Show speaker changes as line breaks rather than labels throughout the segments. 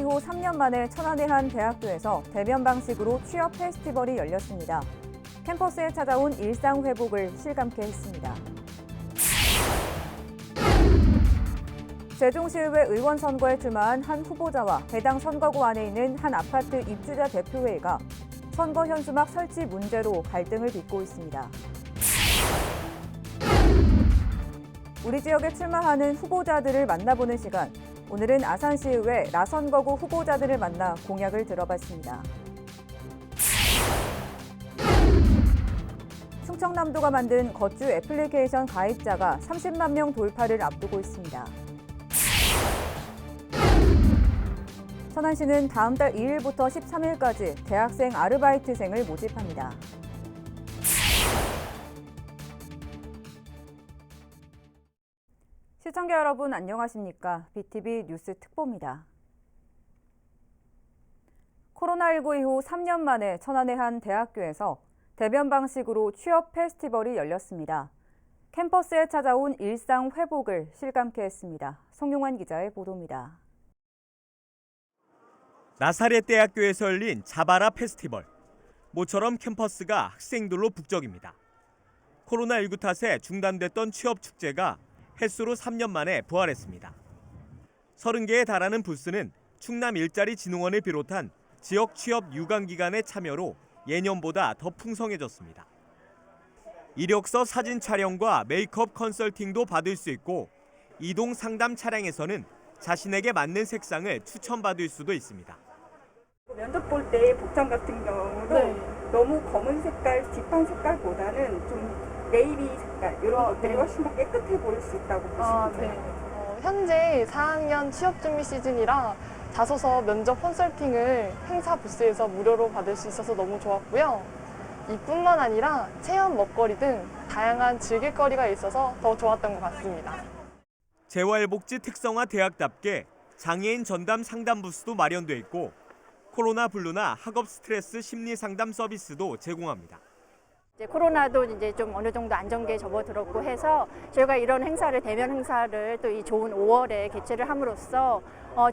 이후 3년 만에 천안의 한 대학교에서 대면 방식으로 취업 페스티벌이 열렸습니다. 캠퍼스에 찾아온 일상 회복을 실감케 했습니다. 세종시의회 의원 선거에 출마한 한 후보자와 해당 선거구 안에 있는 한 아파트 입주자 대표회의가 선거 현수막 설치 문제로 갈등을 빚고 있습니다. 우리 지역에 출마하는 후보자들을 만나보는 시간. 오늘은 아산시의회 나선거구 후보자들을 만나 공약을 들어봤습니다. 충청남도가 만든 거주 애플리케이션 가입자가 30만 명 돌파를 앞두고 있습니다. 천안시는 다음 달 2일부터 13일까지 대학생 아르바이트생을 모집합니다. 시청자 여러분 안녕하십니까? BTV 뉴스 특보입니다. 코로나19 이후 3년 만에 천안의 한 대학교에서 대면 방식으로 취업 페스티벌이 열렸습니다. 캠퍼스에 찾아온 일상 회복을 실감케 했습니다. 송용환 기자의 보도입니다.
나사렛 대학교에서 열린 자바라 페스티벌. 모처럼 캠퍼스가 학생들로 북적입니다. 코로나19 탓에 중단됐던 취업 축제가 햇수로 3년 만에 부활했습니다. 30개에 달하는 부스는 충남 일자리 진흥원을 비롯한 지역 취업 유관기관의 참여로 예년보다 더 풍성해졌습니다. 이력서 사진 촬영과 메이크업 컨설팅도 받을 수 있고 이동 상담 차량에서는 자신에게 맞는 색상을 추천받을 수도 있습니다.
면접 볼 때 복장 같은 경우도 너무 검은 색깔, 짙은 색깔보다는 좀 네이비 색깔 이런 것들이 훨씬 더 깨끗해 보일 수 있다고 보시면 돼요.
현재 4학년 취업 준비 시즌이라 자소서 면접 컨설팅을 행사 부스에서 무료로 받을 수 있어서 너무 좋았고요. 이뿐만 아니라 체험 먹거리 등 다양한 즐길거리가 있어서 더 좋았던 것 같습니다.
재활복지 특성화 대학답게 장애인 전담 상담 부스도 마련돼 있고 코로나 블루나 학업 스트레스 심리 상담 서비스도 제공합니다.
이제 코로나도 이제 좀 어느 정도 안정기에 접어들었고 해서 저희가 이런 행사를 대면 행사를 또 이 좋은 5월에 개최를 함으로써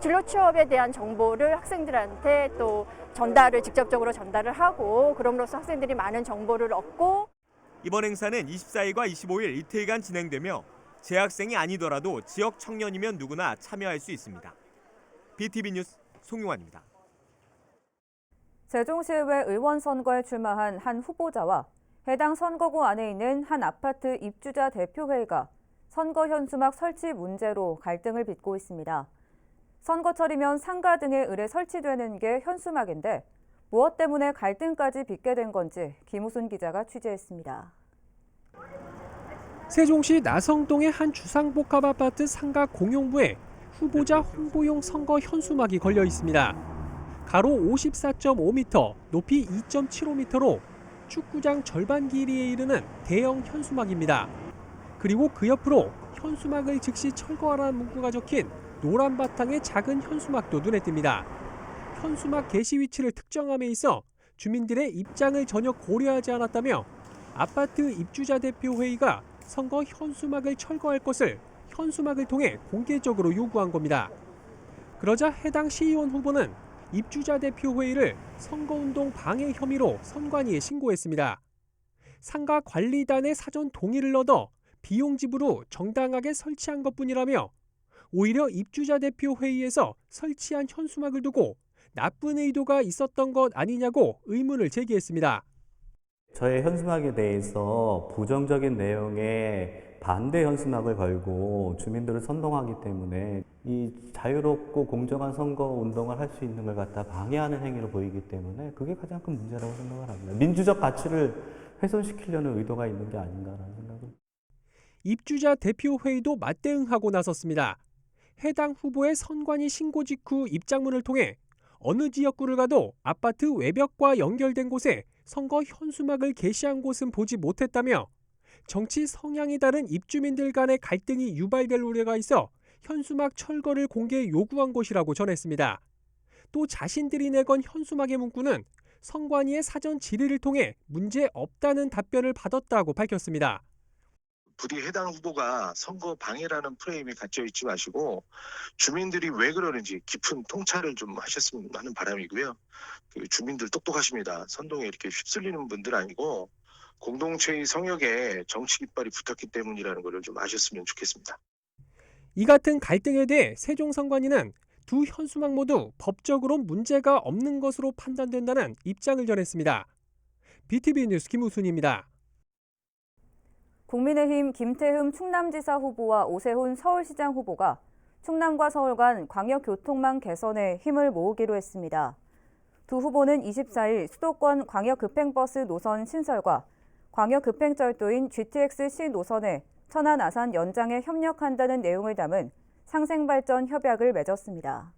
진로 취업에 대한 정보를 학생들한테 또 직접적으로 전달을 하고 그럼으로써 학생들이 많은 정보를 얻고
이번 행사는 24일과 25일 이틀간 진행되며 재학생이 아니더라도 지역 청년이면 누구나 참여할 수 있습니다. BTV 뉴스 송용환입니다.
세종시의회 의원 선거에 출마한 한 후보자와 해당 선거구 안에 있는 한 아파트 입주자 대표회의가 선거 현수막 설치 문제로 갈등을 빚고 있습니다. 선거철이면 상가 등에 의뢰 설치되는 게 현수막인데 무엇 때문에 갈등까지 빚게 된 건지 김우순 기자가 취재했습니다.
세종시 나성동의 한 주상복합 아파트 상가 공용부에 후보자 홍보용 선거 현수막이 걸려 있습니다. 가로 54.5m, 높이 2.75m로 축구장 절반 길이에 이르는 대형 현수막입니다. 그리고 그 옆으로 현수막을 즉시 철거하라는 문구가 적힌 노란 바탕의 작은 현수막도 눈에 띕니다. 현수막 게시 위치를 특정함에 있어 주민들의 입장을 전혀 고려하지 않았다며 아파트 입주자 대표 회의가 선거 현수막을 철거할 것을 현수막을 통해 공개적으로 요구한 겁니다. 그러자 해당 시의원 후보는 입주자 대표 회의를 선거운동 방해 혐의로 선관위에 신고했습니다. 상가 관리단의 사전 동의를 얻어 비용 지불 후 정당하게 설치한 것뿐이라며 오히려 입주자 대표 회의에서 설치한 현수막을 두고 나쁜 의도가 있었던 것 아니냐고 의문을 제기했습니다.
저의 현수막에 대해서 부정적인 내용의 반대 현수막을 걸고 주민들을 선동하기 때문에 이 자유롭고 공정한 선거 운동을 할 수 있는 걸 갖다 방해하는 행위로 보이기 때문에 그게 가장 큰 문제라고 생각을 합니다. 민주적 가치를 훼손시키려는 의도가 있는 게 아닌가라는 생각을.
입주자 대표 회의도 맞대응하고 나섰습니다. 해당 후보의 선관위 신고 직후 입장문을 통해 어느 지역구를 가도 아파트 외벽과 연결된 곳에 선거 현수막을 게시한 곳은 보지 못했다며 정치 성향이 다른 입주민들 간의 갈등이 유발될 우려가 있어 현수막 철거를 공개 요구한 것이라고 전했습니다. 또 자신들이 내건 현수막의 문구는 선관위의 사전 질의를 통해 문제 없다는 답변을 받았다고 밝혔습니다.
부디 해당 후보가 선거 방해라는 프레임에 갇혀 있지 마시고 주민들이 왜 그러는지 깊은 통찰을 좀 하셨으면 하는 바람이고요. 그 주민들 똑똑하십니다. 선동에 이렇게 휩쓸리는 분들 아니고 공동체의 성역에 정치 깃발이 붙었기 때문이라는 것을 좀 아셨으면 좋겠습니다.
이 같은 갈등에 대해 세종선관위는 두 현수막 모두 법적으로 문제가 없는 것으로 판단된다는 입장을 전했습니다. BTV 뉴스 김우순입니다.
국민의힘 김태흠 충남지사 후보와 오세훈 서울시장 후보가 충남과 서울 간 광역교통망 개선에 힘을 모으기로 했습니다. 두 후보는 24일 수도권 광역급행버스 노선 신설과 광역급행철도인 GTX-C 노선의 천안 아산 연장에 협력한다는 내용을 담은 상생발전 협약을 맺었습니다.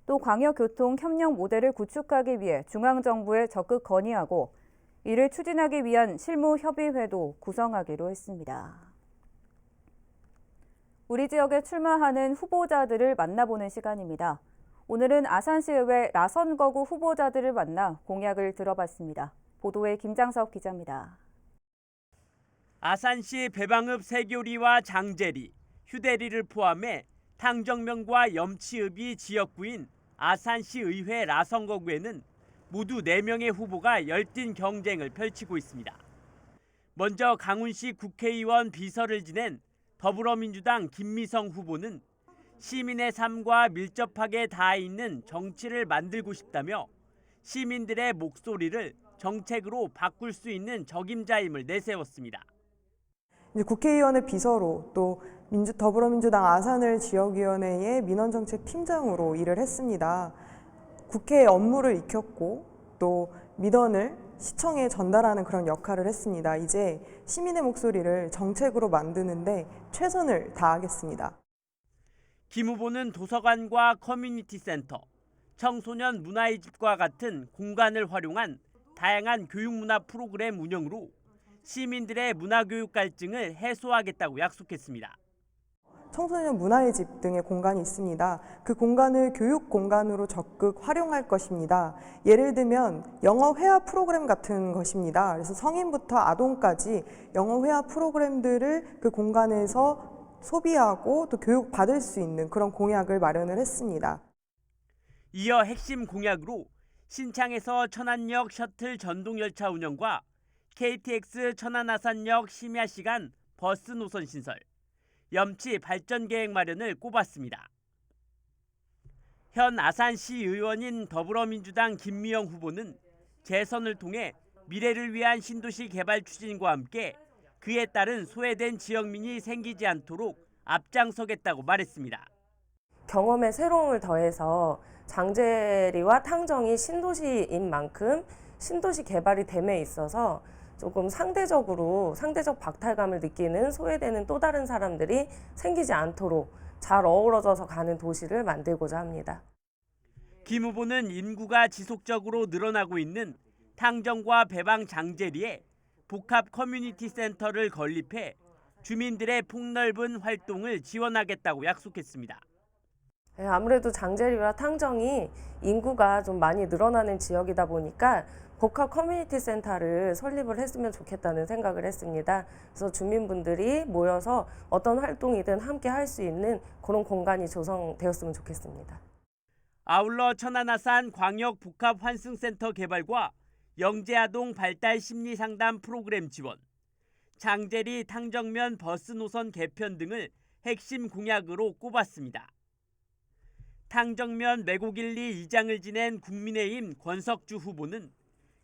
또 광역교통 협력 모델을 구축하기 위해 중앙정부에 적극 건의하고 이를 추진하기 위한 실무협의회도 구성하기로 했습니다. 우리 지역에 출마하는 후보자들을 만나보는 시간입니다. 오늘은 아산시의회 라선거구 후보자들을 만나 공약을 들어봤습니다. 보도에 김장석 기자입니다.
아산시 배방읍 세교리와 장제리, 휴대리를 포함해 탕정면과 염치읍이 지역구인 아산시의회 라선거구에는 모두 4명의 후보가 열띤 경쟁을 펼치고 있습니다. 먼저 강훈시 국회의원 비서를 지낸 더불어민주당 김미성 후보는 시민의 삶과 밀접하게 닿아 있는 정치를 만들고 싶다며 시민들의 목소리를 정책으로 바꿀 수 있는 적임자임을 내세웠습니다.
이제 국회의원의 비서로 또 더불어민주당 아산을 지역위원회의 민원정책팀장으로 일을 했습니다. 국회의 업무를 익혔고 또 민원을 시청에 전달하는 그런 역할을 했습니다. 이제 시민의 목소리를 정책으로 만드는데 최선을 다하겠습니다.
김 후보는 도서관과 커뮤니티 센터, 청소년 문화의 집과 같은 공간을 활용한 다양한 교육문화 프로그램 운영으로 시민들의 문화교육 갈증을 해소하겠다고 약속했습니다.
청소년 문화의 집 등의 공간이 있습니다. 그 공간을 교육 공간으로 적극 활용할 것입니다. 예를 들면 영어 회화 프로그램 같은 것입니다. 그래서 성인부터 아동까지 영어 회화 프로그램들을 그 공간에서 소비하고 또 교육받을 수 있는 그런 공약을 마련을 했습니다.
이어 핵심 공약으로 신창에서 천안역 셔틀 전동열차 운영과 KTX 천안-아산역 심야 시간 버스 노선 신설, 염치 발전 계획 마련을 꼽았습니다. 현 아산시 의원인 더불어민주당 김미영 후보는 재선을 통해 미래를 위한 신도시 개발 추진과 함께 그에 따른 소외된 지역민이 생기지 않도록 앞장서겠다고 말했습니다.
경험에 새로움을 더해서 장제리와 탕정이 신도시인 만큼 신도시 개발이 됨에 있어서 조금 상대적 박탈감을 느끼는 소외되는 또 다른 사람들이 생기지 않도록 잘 어우러져서 가는 도시를 만들고자 합니다.
김 후보는 인구가 지속적으로 늘어나고 있는 탕정과 배방 장제리에 복합 커뮤니티 센터를 건립해 주민들의 폭넓은 활동을 지원하겠다고 약속했습니다.
아무래도 장제리와 탕정이 인구가 좀 많이 늘어나는 지역이다 보니까 복합 커뮤니티 센터를 설립을 했으면 좋겠다는 생각을 했습니다. 그래서 주민분들이 모여서 어떤 활동이든 함께 할 수 있는 그런 공간이 조성되었으면 좋겠습니다.
아울러 천안-아산 광역 복합 환승센터 개발과 영재아동 발달 심리 상담 프로그램 지원, 장제리 탕정면 버스 노선 개편 등을 핵심 공약으로 꼽았습니다. 탕정면 매곡일리 이장을 지낸 국민의힘 권석주 후보는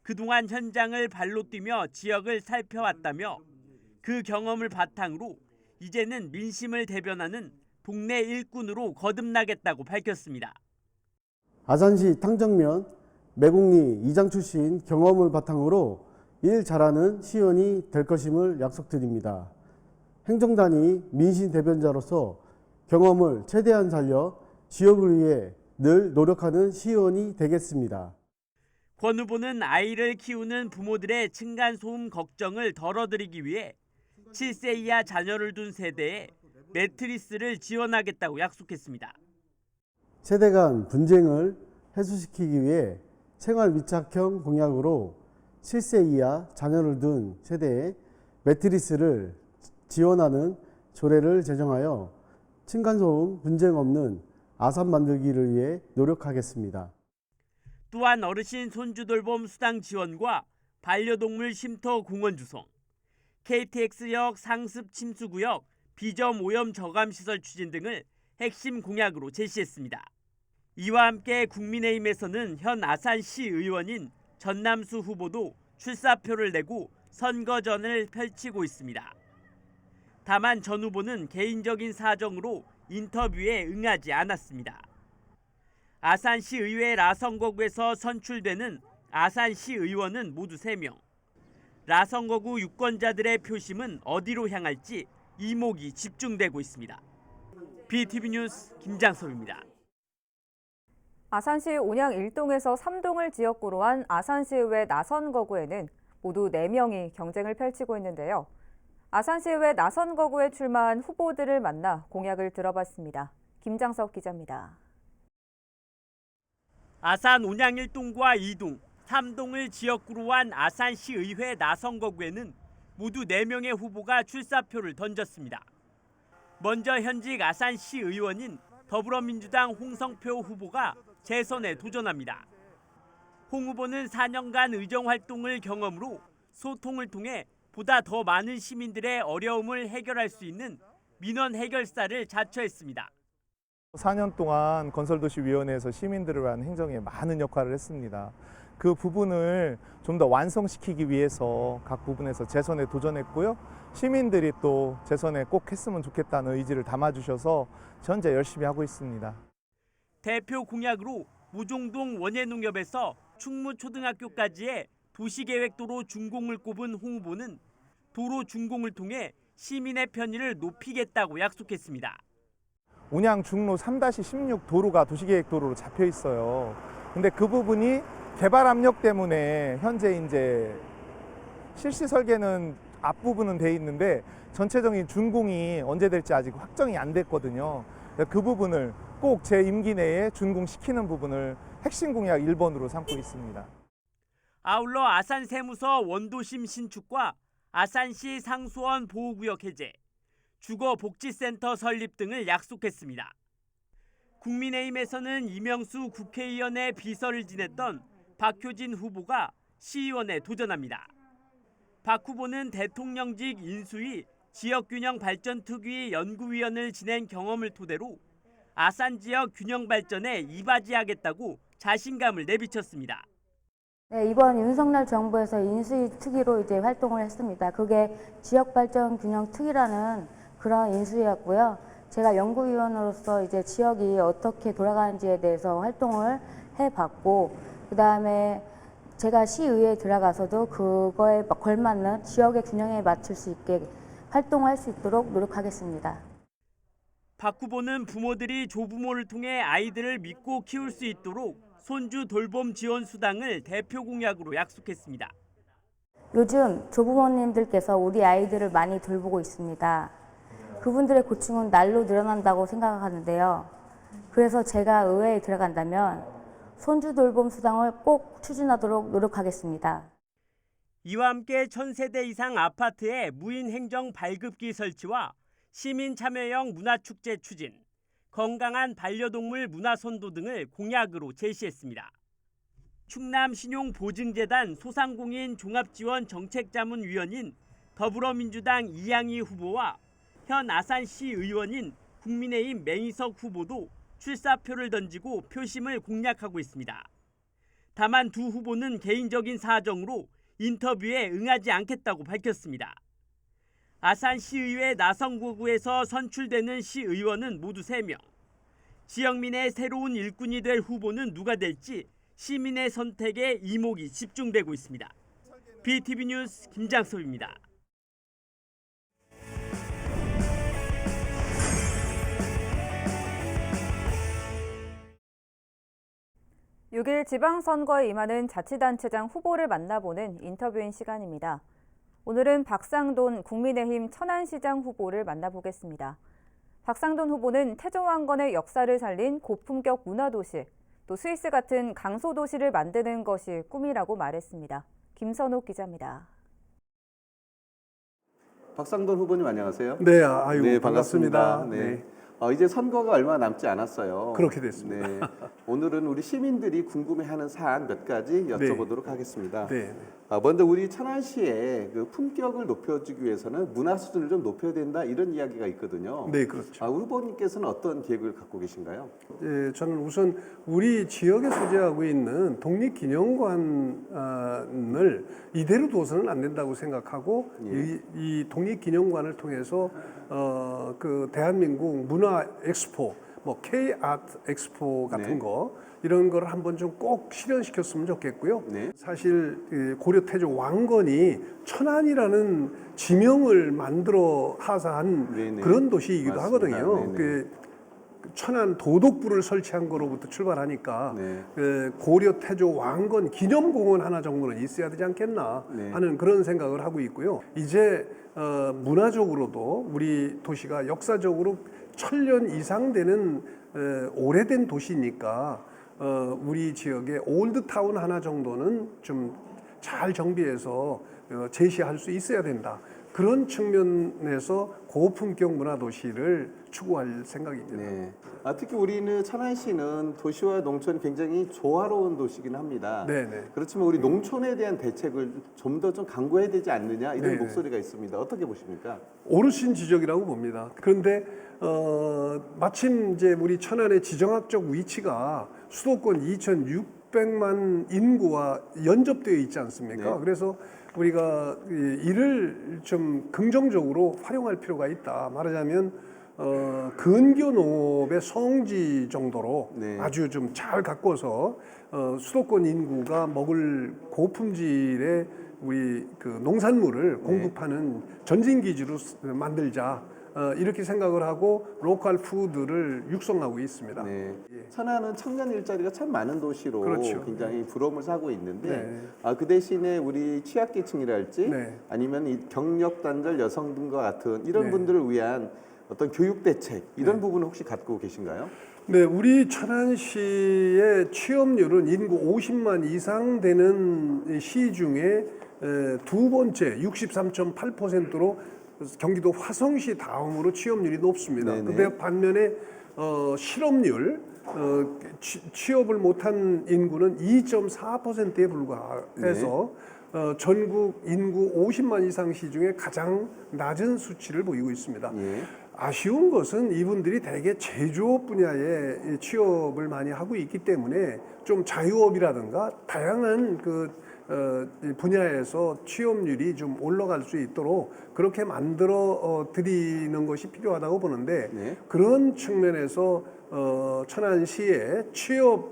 그동안 현장을 발로 뛰며 지역을 살펴왔다며 그 경험을 바탕으로 이제는 민심을 대변하는 동네 일꾼으로 거듭나겠다고 밝혔습니다.
아산시 탕정면 매곡리 이장 출신 경험을 바탕으로 일 잘하는 시의원이 될 것임을 약속드립니다. 행정단위 민심 대변자로서 경험을 최대한 살려 지역을 위해 늘 노력하는 시의원이 되겠습니다.
권 후보는 아이를 키우는 부모들의 층간소음 걱정을 덜어드리기 위해 7세 이하 자녀를 둔 세대에 매트리스를 지원하겠다고 약속했습니다.
세대 간 분쟁을 해소시키기 위해 생활 밀착형 공약으로 7세 이하 자녀를 둔 세대에 매트리스를 지원하는 조례를 제정하여 층간소음 분쟁 없는 아산 만들기를 위해 노력하겠습니다.
또한 어르신 손주 돌봄 수당 지원과 반려동물 쉼터 공원 조성, KTX역 상습 침수구역 비점 오염 저감 시설 추진 등을 핵심 공약으로 제시했습니다. 이와 함께 국민의힘에서는 현 아산시 의원인 전남수 후보도 출사표를 내고 선거전을 펼치고 있습니다. 다만 전 후보는 개인적인 사정으로 인터뷰에 응하지 않았습니다. 아산시 의회 라선거구에서 선출되는 아산시 의원은 모두 3명. 라선거구 유권자들의 표심은 어디로 향할지 이목이 집중되고 있습니다. BTV 뉴스 김장섭입니다.
아산시 온양 1동에서 3동을 지역구로 한 아산시의회 나선거구에는 모두 4명이 경쟁을 펼치고 있는데요. 아산시의회 나선거구에 출마한 후보들을 만나 공약을 들어봤습니다. 김장석 기자입니다.
아산 온양 1동과 2동, 3동을 지역구로 한 아산시의회 나선거구에는 모두 4명의 후보가 출사표를 던졌습니다. 먼저 현직 아산시 의원인 더불어민주당 홍성표 후보가 재선에 도전합니다. 홍 후보는 4년간 의정활동을 경험으로 소통을 통해 보다 더 많은 시민들의 어려움을 해결할 수 있는 민원 해결사를 자처했습니다.
4년 동안 건설도시위원회에서 시민들을 위한 행정에 많은 역할을 했습니다. 그 부분을 좀 더 완성시키기 위해서 각 부분에서 재선에 도전했고요. 시민들이 또 재선에 꼭 했으면 좋겠다는 의지를 담아주셔서 현재 열심히 하고 있습니다.
대표 공약으로 무종동 원예농협에서 충무초등학교까지의 도시계획도로 준공을 꼽은 홍 후보는 도로 준공을 통해 시민의 편의를 높이겠다고 약속했습니다.
온양 중로 3-16 도로가 도시계획도로로 잡혀 있어요. 근데 그 부분이 개발 압력 때문에 현재 이제 실시 설계는 앞부분은 돼 있는데 전체적인 준공이 언제 될지 아직 확정이 안 됐거든요. 그 부분을 꼭 제 임기 내에 준공시키는 부분을 핵심 공약 1번으로 삼고 있습니다.
아울러 아산 세무서 원도심 신축과 아산시 상수원 보호구역 해제, 주거복지센터 설립 등을 약속했습니다. 국민의힘에서는 이명수 국회의원의 비서를 지냈던 박효진 후보가 시의원에 도전합니다. 박 후보는 대통령직 인수위 지역균형 발전 특위 연구위원을 지낸 경험을 토대로 아산 지역 균형 발전에 이바지하겠다고 자신감을 내비쳤습니다.
네, 이번 윤석열 정부에서 인수위 특위로 이제 활동을 했습니다. 그게 지역 발전 균형 특위라는 그런 인수위였고요. 제가 연구위원으로서 이제 지역이 어떻게 돌아가는지에 대해서 활동을 해봤고, 그 다음에 제가 시의회에 들어가서도 그거에 걸맞는 지역의 균형에 맞출 수 있게 활동할 수 있도록 노력하겠습니다.
박 후보는 부모들이 조부모를 통해 아이들을 믿고 키울 수 있도록 손주 돌봄 지원 수당을 대표 공약으로 약속했습니다.
요즘 조부모님들께서 우리 아이들을 많이 돌보고 있습니다. 그분들의 고충은 날로 늘어난다고 생각하는데요. 그래서 제가 의회에 들어간다면 손주 돌봄 수당을 꼭 추진하도록 노력하겠습니다.
이와 함께 1000세대 이상 아파트의 무인 행정 발급기 설치와 시민 참여형 문화축제 추진, 건강한 반려동물 문화선도 등을 공약으로 제시했습니다. 충남 신용보증재단 소상공인 종합지원 정책자문위원인 더불어민주당 이양희 후보와 현 아산시 의원인 국민의힘 맹희석 후보도 출사표를 던지고 표심을 공략하고 있습니다. 다만 두 후보는 개인적인 사정으로 인터뷰에 응하지 않겠다고 밝혔습니다. 아산시의회 나선거구에서 선출되는 시의원은 모두 3명. 지역민의 새로운 일꾼이 될 후보는 누가 될지 시민의 선택에 이목이 집중되고 있습니다. BTV 뉴스 김장섭입니다.
6일 지방선거에 임하는 자치단체장 후보를 만나보는 인터뷰인 시간입니다. 오늘은 박상돈 국민의힘 천안시장 후보를 만나보겠습니다. 박상돈 후보는 태조왕건의 역사를 살린 고품격 문화도시, 또 스위스 같은 강소도시를 만드는 것이 꿈이라고 말했습니다. 김선옥 기자입니다.
박상돈 후보님 안녕하세요.
네, 아유,
네,
반갑습니다.
네. 이제 선거가 얼마 남지 않았어요.
그렇게 됐습니다.
네. 오늘은 우리 시민들이 궁금해하는 사안 몇 가지 여쭤보도록 하겠습니다.
네.
먼저 우리 천안시의 그 품격을 높여주기 위해서는 문화 수준을 좀 높여야 된다 이런 이야기가 있거든요.
네, 그렇죠.
후보님께서는 어떤 계획을 갖고 계신가요?
예, 저는 우선 우리 지역에 소재하고 있는 독립기념관을 이대로 둬서는 안 된다고 생각하고 이 독립기념관을 통해서 그 대한민국 문화 엑스포, 뭐 K 아트 엑스포 같은 거 이런 거를 한번 좀 꼭 실현시켰으면 좋겠고요. 사실 고려 태조 왕건이 천안이라는 지명을 만들어 하사한 그런 도시이기도
맞습니다.
하거든요. 그 천안 도독부를 설치한 거로부터 출발하니까 고려 태조 왕건 기념공원 하나 정도는 있어야 되지 않겠나 하는 그런 생각을 하고 있고요. 이제 문화적으로도 우리 도시가 역사적으로 1000년 이상 되는 오래된 도시니까 우리 지역에 올드타운 하나 정도는 좀 잘 정비해서 제시할 수 있어야 된다. 그런 측면에서 고품격 문화도시를 추구할 생각입니다.
네. 특히 우리는 천안시는 도시와 농촌이 굉장히 조화로운 도시긴 합니다.
네네.
그렇지만 우리 농촌에 대한 대책을 좀 더 강구해야 되지 않느냐 이런
네네.
목소리가 있습니다. 어떻게 보십니까?
옳으신 지적이라고 봅니다. 그런데 마침 이제 우리 천안의 지정학적 위치가 수도권 2,600만 인구와 연접되어 있지 않습니까? 그래서 우리가 이를 좀 긍정적으로 활용할 필요가 있다. 말하자면 근교농업의 성지 정도로 아주 좀 잘 가꿔서 수도권 인구가 먹을 고품질의 우리 그 농산물을 공급하는 전진기지로 만들자. 이렇게 생각을 하고 로컬 푸드를 육성하고 있습니다.
천안은 청년 일자리가 참 많은 도시로
그렇죠.
굉장히 부러움을 사고 있는데 그 대신에 우리 취약계층이랄지 아니면 이 경력 단절 여성 등과 같은 이런 분들을 위한 어떤 교육 대책 이런 부분을 혹시 갖고 계신가요?
네, 우리 천안시의 취업률은 인구 50만 이상 되는 시 중에 두 번째 63.8%로 경기도 화성시 다음으로 취업률이 높습니다. 그런데 반면에 실업률, 취업을 못한 인구는 2.4%에 불과해서 전국 인구 50만 이상 시 중에 가장 낮은 수치를 보이고 있습니다. 아쉬운 것은 이분들이 대개 제조업 분야에 취업을 많이 하고 있기 때문에 좀 자유업이라든가 다양한 그 분야에서 취업률이 좀 올라갈 수 있도록 그렇게 만들어 드리는 것이 필요하다고 보는데 그런 측면에서 천안시의 취업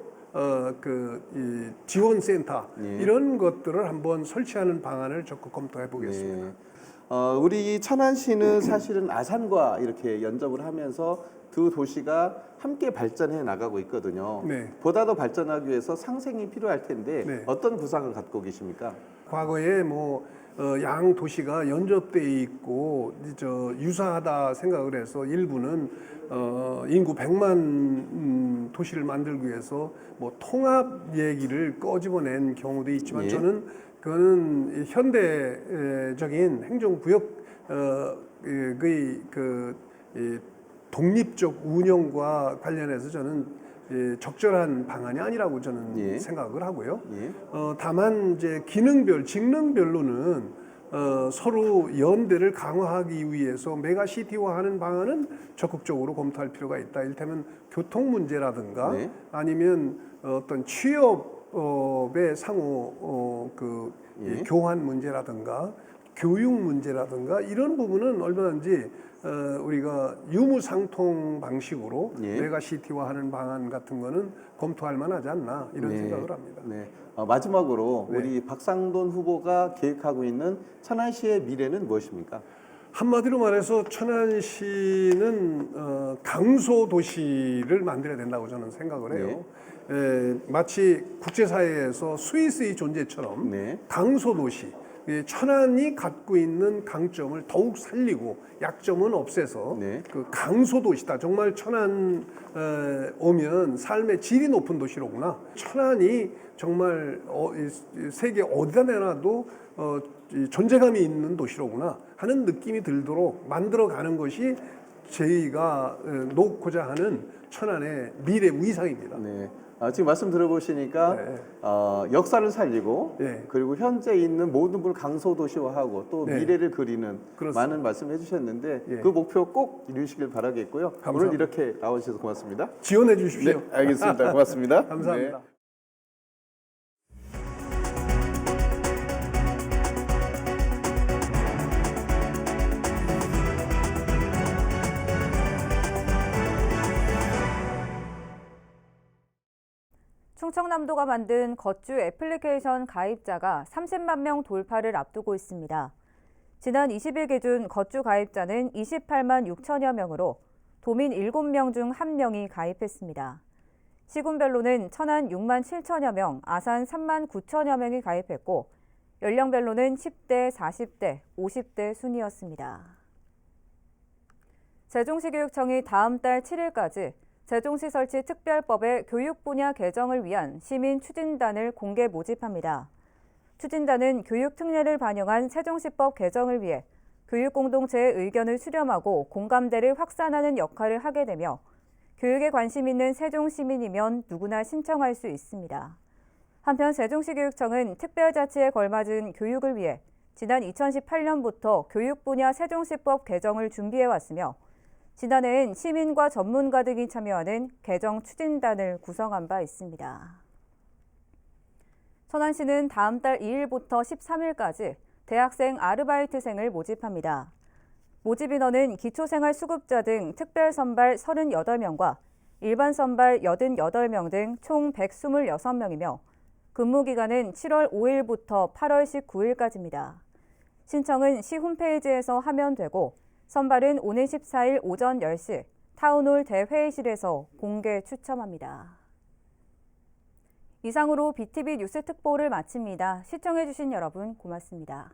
지원센터 이런 것들을 한번 설치하는 방안을 적극 검토해 보겠습니다.
우리 천안시는 사실은 아산과 이렇게 연접을 하면서 두 도시가 함께 발전해 나가고 있거든요. 보다 더 발전하기 위해서 상생이 필요할 텐데 어떤 구상을 갖고 계십니까?
과거에 양 도시가 연접돼 있고 유사하다 생각을 해서 일부는 인구 100만 도시를 만들기 위해서 통합 얘기를 꺼집어낸 경우도 있지만 저는 그거는 현대적인 행정구역의 독립적 운영과 관련해서 저는 적절한 방안이 아니라고 저는 생각을 하고요. 다만 이제 기능별, 직능별로는 서로 연대를 강화하기 위해서 메가시티화하는 방안은 적극적으로 검토할 필요가 있다. 이를테면 교통 문제라든가 아니면 어떤 취업의 상호 교환 문제라든가 교육 문제라든가 이런 부분은 얼마든지 우리가 유무상통 방식으로 메가시티화하는 방안 같은 거는 검토할 만하지 않나 이런 생각을 합니다.
마지막으로 우리 박상돈 후보가 계획하고 있는 천안시의 미래는 무엇입니까?
한마디로 말해서 천안시는 강소 도시를 만들어야 된다고 저는 생각을 해요. 마치 국제사회에서 스위스의 존재처럼 강소 도시, 천안이 갖고 있는 강점을 더욱 살리고 약점은 없애서 그 강소 도시다. 정말 천안 오면 삶의 질이 높은 도시로구나. 천안이 정말 세계 어디다 내놔도 존재감이 있는 도시로구나 하는 느낌이 들도록 만들어가는 것이 저희가 놓고자 하는 천안의 미래 위상입니다.
네. 지금 말씀 들어보시니까 역사를 살리고 그리고 현재 있는 모든 걸 강소도시화하고 또 미래를 그리는
그렇습니다.
많은 말씀을 해주셨는데 그 목표 꼭 이루시길 바라겠고요.
감사합니다.
오늘 이렇게 나와주셔서 고맙습니다.
지원해 주십시오.
네, 알겠습니다. 고맙습니다.
감사합니다.
네.
충청남도가 만든 걷주 애플리케이션 가입자가 30만 명 돌파를 앞두고 있습니다. 지난 20일 기준 걷주 가입자는 28만 6천여 명으로 도민 7명 중 1명이 가입했습니다. 시군별로는 천안 6만 7천여 명, 아산 3만 9천여 명이 가입했고 연령별로는 10대, 40대, 50대 순이었습니다. 세종시 교육청이 다음 달 7일까지 세종시 설치 특별법의 교육 분야 개정을 위한 시민 추진단을 공개 모집합니다. 추진단은 교육 특례를 반영한 세종시법 개정을 위해 교육 공동체의 의견을 수렴하고 공감대를 확산하는 역할을 하게 되며 교육에 관심 있는 세종 시민이면 누구나 신청할 수 있습니다. 한편 세종시 교육청은 특별자치에 걸맞은 교육을 위해 지난 2018년부터 교육 분야 세종시법 개정을 준비해왔으며 지난해엔 시민과 전문가 등이 참여하는 개정 추진단을 구성한 바 있습니다. 천안시는 다음 달 2일부터 13일까지 대학생 아르바이트생을 모집합니다. 모집 인원은 기초생활수급자 등 특별선발 38명과 일반 선발 88명 등 총 126명이며 근무기간은 7월 5일부터 8월 19일까지입니다. 신청은 시 홈페이지에서 하면 되고 선발은 오는 14일 오전 10시 타운홀 대회의실에서 공개 추첨합니다. 이상으로 BTV 뉴스 특보를 마칩니다. 시청해주신 여러분 고맙습니다.